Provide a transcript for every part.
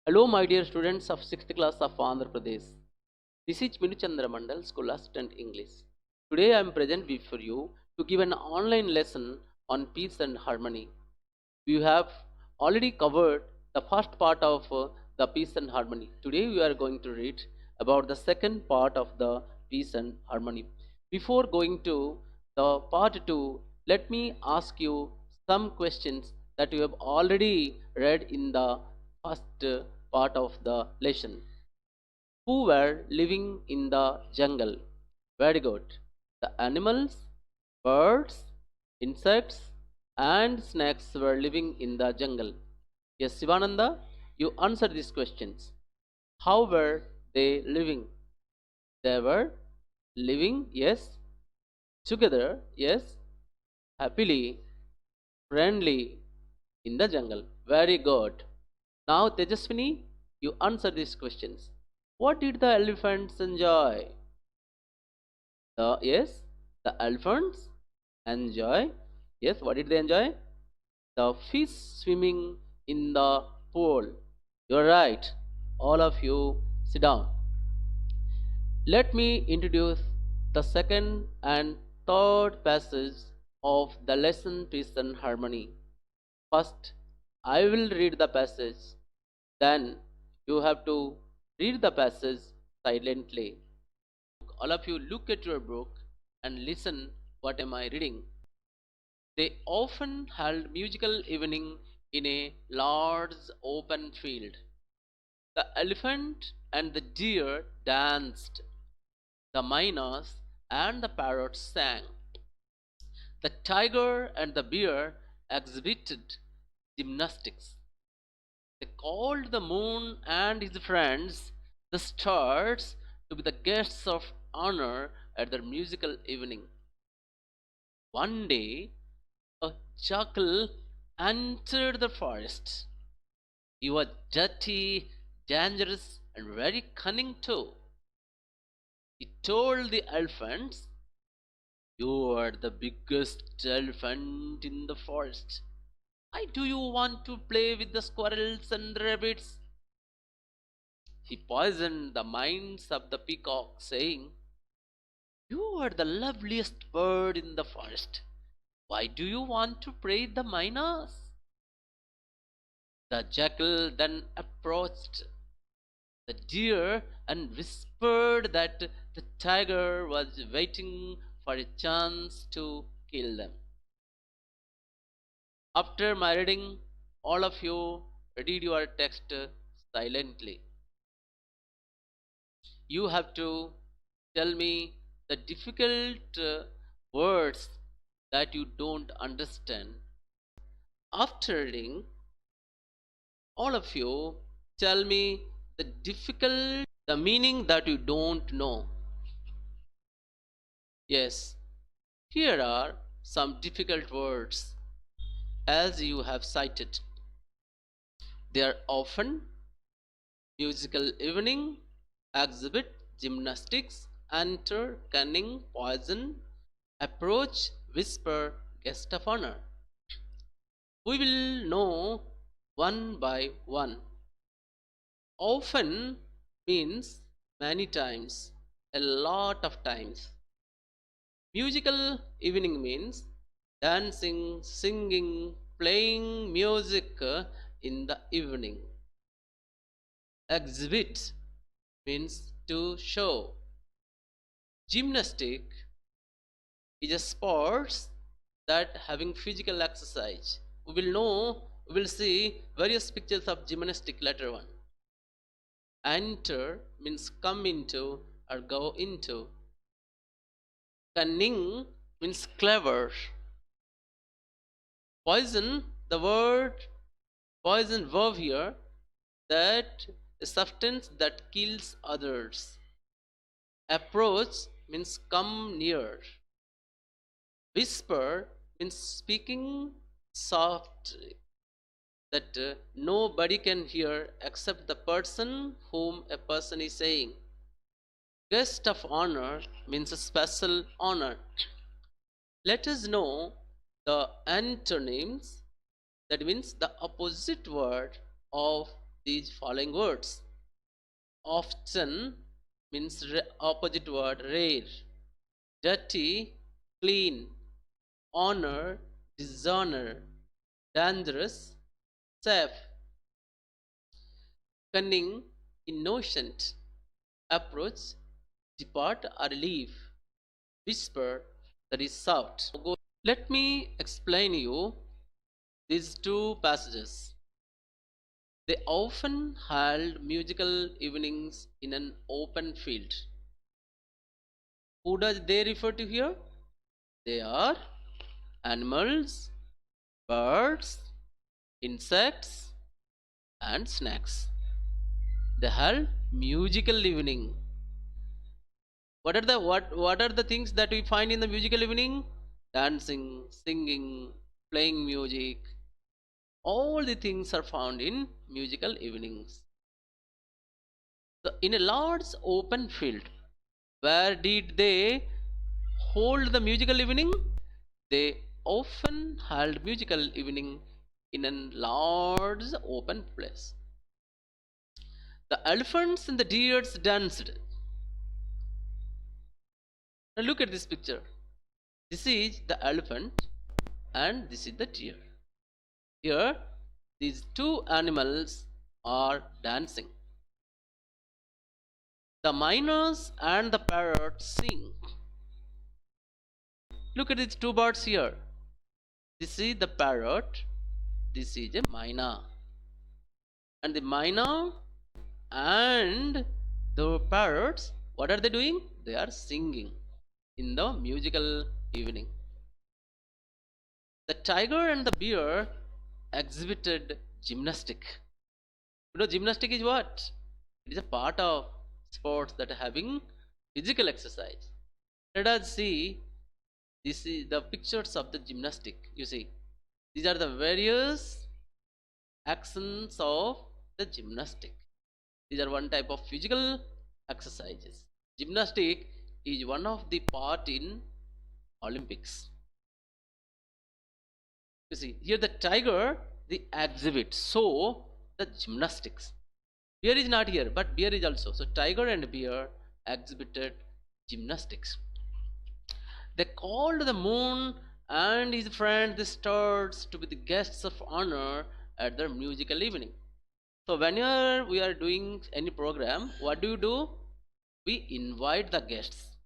Hello, my dear students of 6th class of Andhra Pradesh. This is Minuchandra Mandal, School Assistant English. Today I am present before you to give an online lesson on peace and harmony. We have already covered the first part of the peace and harmony. Today we are going to read about the second part of the peace and harmony. Before going to the part 2, let me ask you some questions that you have already read in the first part of the lesson. Who were living in the jungle? Very good. The animals, birds, insects, and snakes were living in the jungle. Yes, Sivananda, you answer these questions. How were they living? They were living, yes, together, yes, happily, friendly in the jungle. Very good. Now, Tejaswini, you answer these questions. What did the elephants enjoy? The elephants enjoy. Yes, what did they enjoy? The fish swimming in the pool. You're right. All of you sit down. Let me introduce the second and third passage of the lesson Peace and Harmony. First, I will read the passage. Then you have to read the passage silently. All of you look at your book and listen what am I reading. They often held musical evening in a large open field. The elephant and the deer danced. The miners and the parrots sang. The tiger and the bear exhibited gymnastics. They called the moon and his friends, the stars, to be the guests of honor at their musical evening. One day, a jackal entered the forest. He was dirty, dangerous, and very cunning too. He told the elephants, "You are the biggest elephant in the forest. Why do you want to play with the squirrels and rabbits?" He poisoned the minds of the peacock, saying, "You are the loveliest bird in the forest. Why do you want to praise the miners?" The jackal then approached the deer and whispered that the tiger was waiting for a chance to kill them. After my reading, all of you read your text silently. You have to tell me the difficult words that you don't understand. After reading, all of you tell me the meaning that you don't know. Yes, here are some difficult words as you have cited. They are often, musical evening, exhibit, gymnastics, enter, cunning, poison, approach, whisper, guest of honor. We will know one by one. Often means many times, a lot of times. Musical evening means dancing, singing, playing music in the evening. Exhibit means to show. Gymnastic is a sport that having physical exercise. We will see various pictures of gymnastic later on. Enter means come into or go into. Cunning means clever. Poison, the word poison verb here, that a substance that kills others. Approach means come near. Whisper means speaking softly, that nobody can hear except the person whom a person is saying. Guest of honor means a special honor. Let us know the antonyms, that means the opposite word of these following words. Often means opposite word rare, dirty, clean, honor, dishonor, dangerous, safe, cunning, innocent, approach, depart or leave, whisper, that is shout. Let me explain you these two passages. They often held musical evenings in an open field. Who does they refer to here? They are animals, birds, insects, and snakes. They held musical evening. What are the things that we find in the musical evening? Dancing, singing, playing music. All the things are found in musical evenings. So in a large open field, where did they hold the musical evening? They often held musical evening in a large open place. The elephants and the deers danced. Now look at this picture. This is the elephant and this is the deer. Here, these two animals are dancing. The miners and the parrots sing. Look at these two birds here. This is the parrot, this is a myna. And the myna and the parrots, what are they doing? They are singing in the musical evening. The tiger and the bear exhibited gymnastic. You know, gymnastic is what? It is a part of sports that are having physical exercise. Let us see. This is the pictures of the gymnastic. You see, these are the various actions of the gymnastic. These are one type of physical exercises. Gymnastic is one of the part in Olympics. You see, here the tiger, the exhibit, so the gymnastics. Bear is not here, but bear is also. So tiger and bear exhibited gymnastics. They called the moon and his friend the stars to be the guests of honor at their musical evening. So whenever we are doing any program, what do? We invite the guests.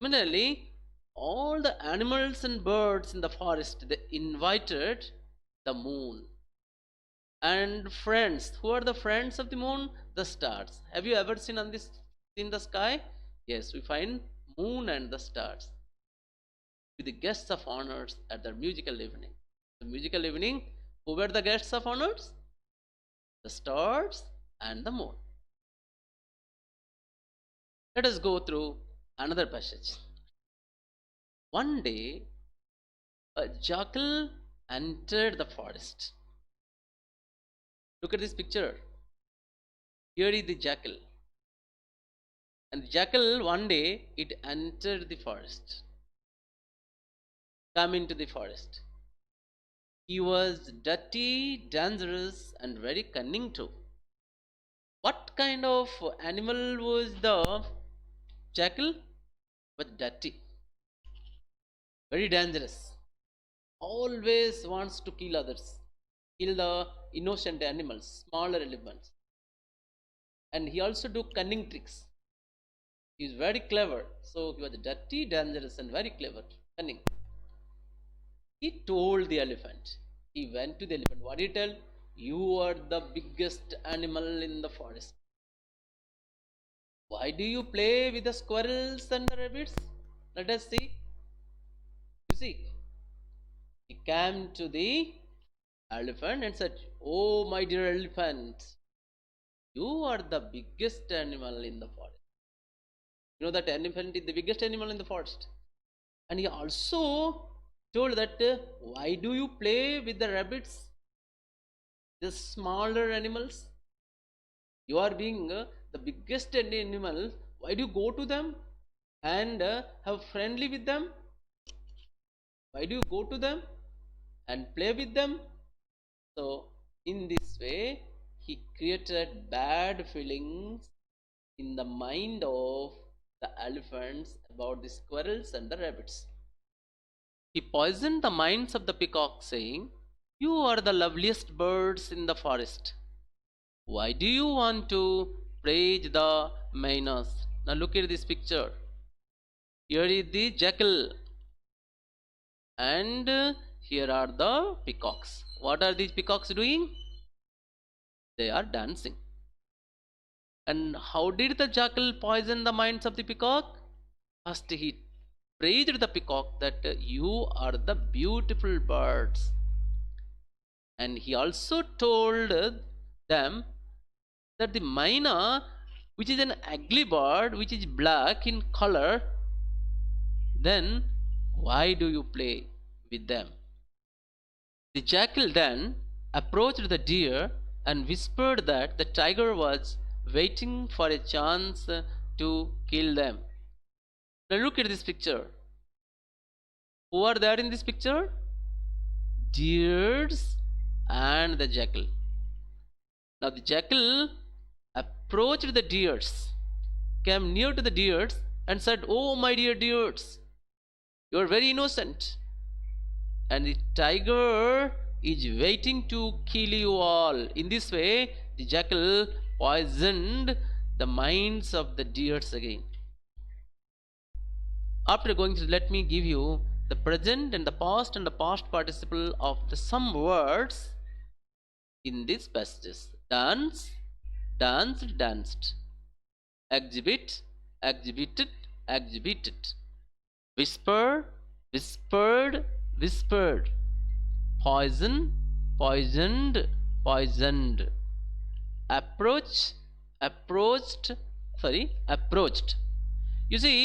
Similarly, all the animals and birds in the forest, they invited the moon. And friends, who are the friends of the moon? The stars. Have you ever seen in the sky? Yes, we find moon and the stars with the guests of honors at their musical evening. The musical evening, who were the guests of honors? The stars and the moon. Let us go through another passage. One day, a jackal entered the forest. Look at this picture. Here is the jackal. And the jackal, one day, it entered the forest. Come into the forest. He was dirty, dangerous, and very cunning too. What kind of animal was the jackal? But dirty, very dangerous, always wants to kill others, kill the innocent animals, smaller elements. And he also do cunning tricks. He is very clever. So he was dirty, dangerous, and very clever, cunning. He told the elephant. He went to the elephant. What did he tell? You are the biggest animal in the forest. Why do you play with the squirrels and the rabbits? Let us see. You see, he came to the elephant and said, oh, my dear elephant, you are the biggest animal in the forest. You know that elephant is the biggest animal in the forest. And he also told that, why do you play with the rabbits, the smaller animals? You are being the biggest animal. Why do you go to them and have friendly with them? Why do you go to them and play with them? So in this way, he created bad feelings in the mind of the elephants about the squirrels and the rabbits. He poisoned the minds of the peacock, saying, "You are the loveliest birds in the forest. Why do you want to praise the miners?" Now look at this picture. Here is the jackal, and here are the peacocks. What are these peacocks doing? They are dancing. And how did the jackal poison the minds of the peacock? First, he praised the peacock that you are the beautiful birds. And he also told them that the myna, which is an ugly bird, which is black in color, then why do you play with them? The jackal then approached the deer and whispered that the tiger was waiting for a chance to kill them. Now look at this picture. Who are there in this picture? Deers and the jackal. Now the jackal approached the deers, came near to the deers, and said, "Oh, my dear deers, you are very innocent, and the tiger is waiting to kill you all." In this way, the jackal poisoned the minds of the deers again. After going to, let me give you the present and the past participle of the some words in these passages. Dance, danced, danced. Exhibit, exhibited, exhibited. Whisper, whispered, whispered. Poison, poisoned, poisoned. Approach, approached, approached. You see,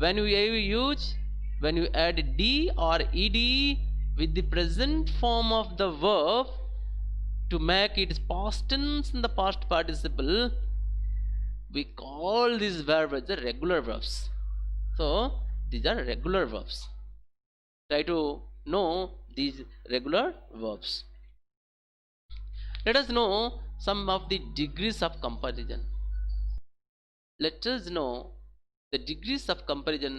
when you add d or ed with the present form of the verb to make its past tense in the past participle, we call these verbs as the regular verbs. So these are regular verbs. Try to know these regular verbs. Let us know some of the degrees of comparison. Let us know the degrees of comparison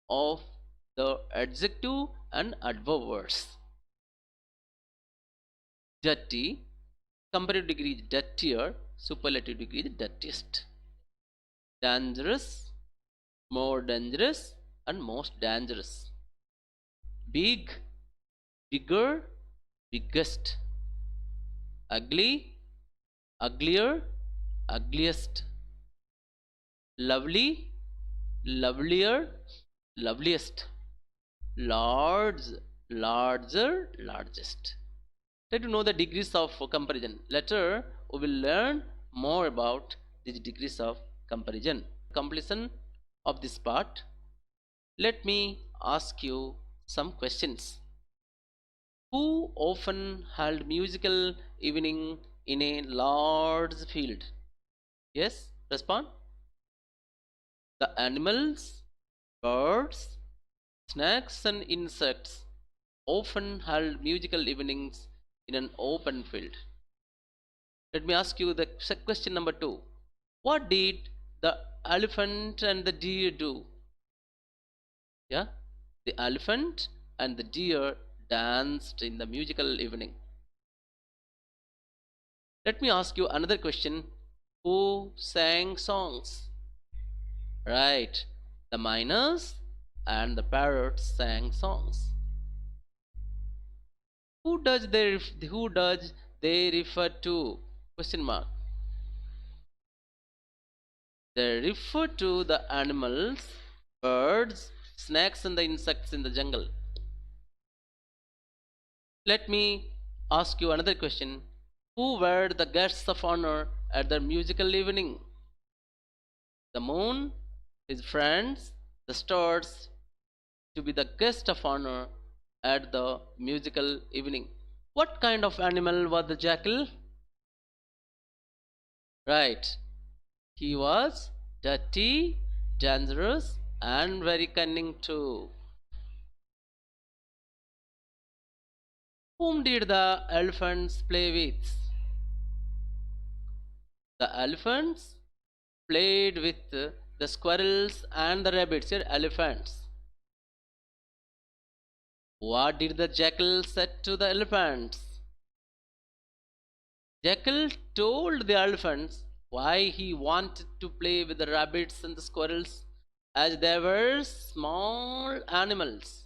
of the adjective and adverb words. Dirty, comparative degree is dirtier, superlative degree is dirtiest. Dangerous, more dangerous, and most dangerous. Big, bigger, biggest. Ugly, uglier, ugliest. Lovely, lovelier, loveliest. Large, larger, largest. Try to know the degrees of comparison. Later, we will learn more about these degrees of comparison. Completion of this part, let me ask you some questions. Who often held musical evening in a large field? Yes, respond. The animals, birds, snakes, and insects often held musical evenings in an open field. Let me ask you the question number 2. What did the elephant and the deer do? Yeah, the elephant and the deer danced in the musical evening. Let me ask you another question. Who sang songs? Right, the miners and the parrots sang songs. Who does they refer to? Question mark. They refer to the animals, birds, snakes, and the insects in the jungle. Let me ask you another question. Who were the guests of honor at the musical evening? The moon, his friends, the stars, to be the guest of honor at the musical evening. What kind of animal was the jackal? Right, he was dirty, dangerous, and very cunning too. Whom did the elephants play with? The elephants played with the squirrels and the rabbits. Here, elephants. What did the jackal said to the elephants? Jackal told the elephants why he wanted to play with the rabbits and the squirrels as they were small animals.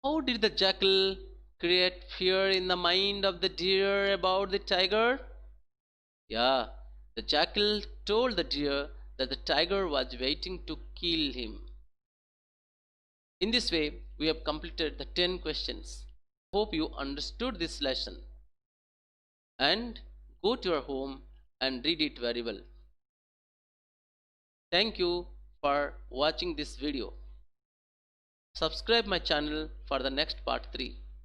How did the jackal create fear in the mind of the deer about the tiger? Yeah, the jackal told the deer that the tiger was waiting to kill him. In this way, we have completed the 10 questions. Hope you understood this lesson and go to your home and read it very well. Thank you for watching this video. Subscribe my channel for the next part 3.